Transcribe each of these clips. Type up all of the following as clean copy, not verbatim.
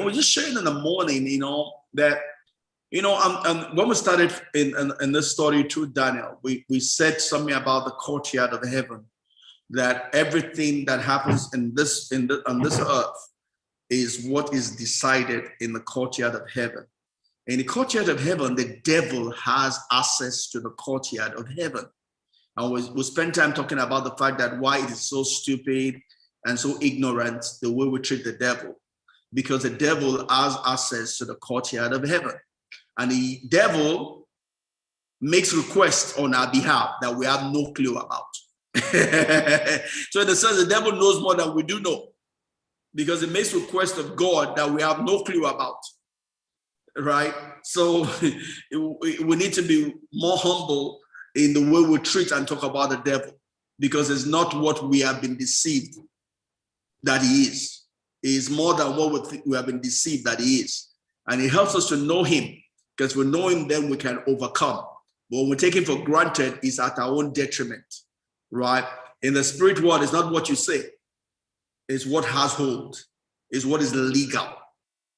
we're just sharing in the morning, that, when we started in this story through Daniel, we said something about the courtyard of heaven, that everything that happens on this earth is what is decided in the courtyard of heaven. In the courtyard of heaven, the devil has access to the courtyard of heaven. And we spend time talking about the fact that why it is so stupid and so ignorant the way we treat the devil. Because the devil has access to the courtyard of heaven. And the devil makes requests on our behalf that we have no clue about. So in the sense, the devil knows more than we do know. Because it makes requests of God that we have no clue about. Right? So we need to be more humble in the way we treat and talk about the devil. Because it's not what we have been deceived that he is. He is more than what we have been deceived that he is. And it helps us to know him. Because we know him, then we can overcome. But when we take him for granted, it's at our own detriment. Right? In the spirit world, it's not what you say. It's what has hold. It's what is legal.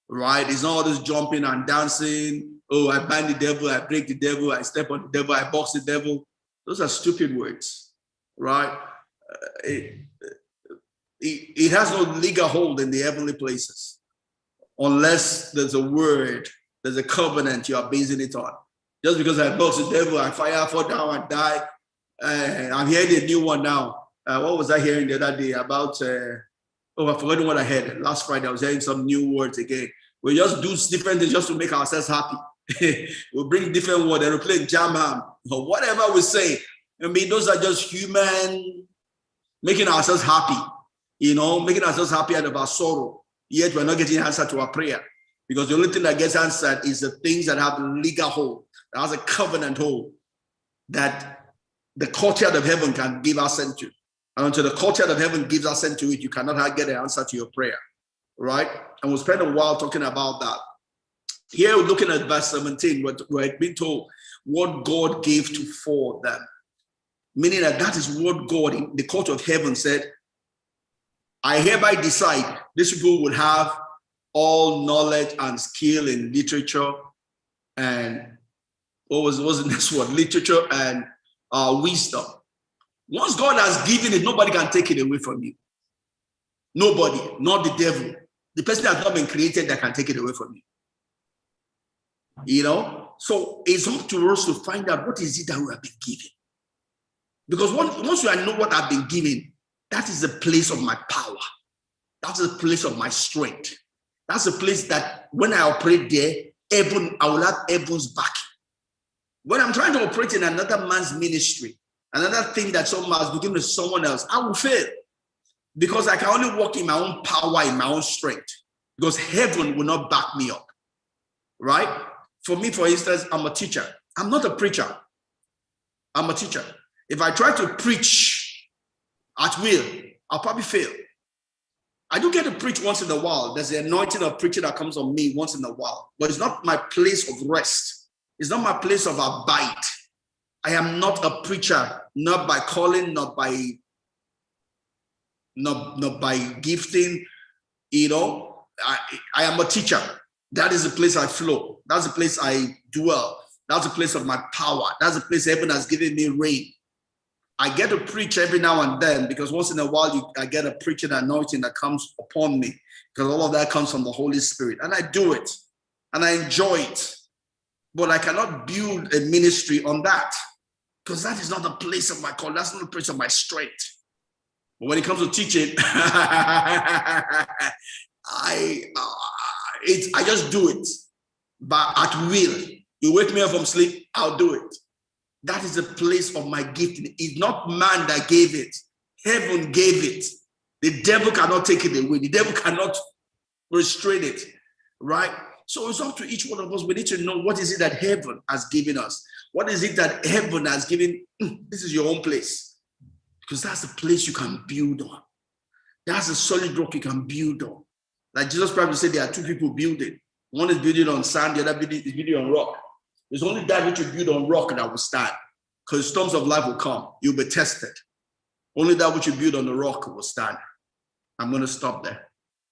Right? It's not all this jumping and dancing. Oh, I bind the devil, I break the devil, I step on the devil, I box the devil. Those are stupid words. Right? It has no legal hold in the heavenly places. Unless there's a word, there's a covenant you are basing it on. Just because I box the devil, I fire, fall down, and die. I'm hearing a new one now. What was I hearing the other day about? I've forgotten what I heard. Last Friday, I was hearing some new words again. We just do different things just to make ourselves happy. We bring different words and we play jam or whatever we say. I mean, those are just human making ourselves happy. Making ourselves happy out of our sorrow. Yet we're not getting an answer to our prayer. Because the only thing that gets answered is the things that have legal hold, that has a covenant hold, that the courtyard of heaven can give assent to. And until the courtyard of heaven gives assent to it, you cannot get an answer to your prayer. Right? And we'll spend a while talking about that. Here we're looking at verse 17, where it's been told what God gave to for them. Meaning that is what God in the court of heaven said, I hereby decide these people would have all knowledge and skill in literature and what was the next word? Literature and wisdom. Once God has given it, nobody can take it away from you. Nobody, not the devil. The person that has not been created that can take it away from you. So it's up to us to find out what is it that we have been given. Because once you know what I've been given, that is the place of my power. That's the place of my strength. That's the place that when I operate there, I will have heaven's backing. When I'm trying to operate in another man's ministry, another thing that someone has been given to someone else, I will fail. Because I can only walk in my own power, in my own strength. Because heaven will not back me up. Right? For me, for instance, I'm a teacher. I'm not a preacher. I'm a teacher. If I try to preach at will, I'll probably fail. I do get to preach once in a while. There's the anointing of preaching that comes on me once in a while. But it's not my place of rest. It's not my place of abide. I am not a preacher, not by calling, not by gifting. I am a teacher. That is the place I flow. That's the place I dwell. That's the place of my power. That's the place heaven has given me rain. I get to preach every now and then because once in a while I get a preaching anointing that comes upon me because all of that comes from the Holy Spirit. And I do it and I enjoy it. But I cannot build a ministry on that because that is not the place of my call. That's not the place of my strength. But when it comes to teaching, I just do it. But at will. You wake me up from sleep, I'll do it. That is the place of my gifting. It's not man that gave it. Heaven gave it. The devil cannot take it away. The devil cannot restrain it. Right? So it's up to each one of us. We need to know what is it that heaven has given us. What is it that heaven has given? This is your own place. Because that's the place you can build on. That's a solid rock you can build on. Like Jesus probably said, there are two people building. One is building on sand, the other is building on rock. It's only that which you build on rock that will stand. Because storms of life will come. You'll be tested. Only that which you build on the rock will stand. I'm going to stop there.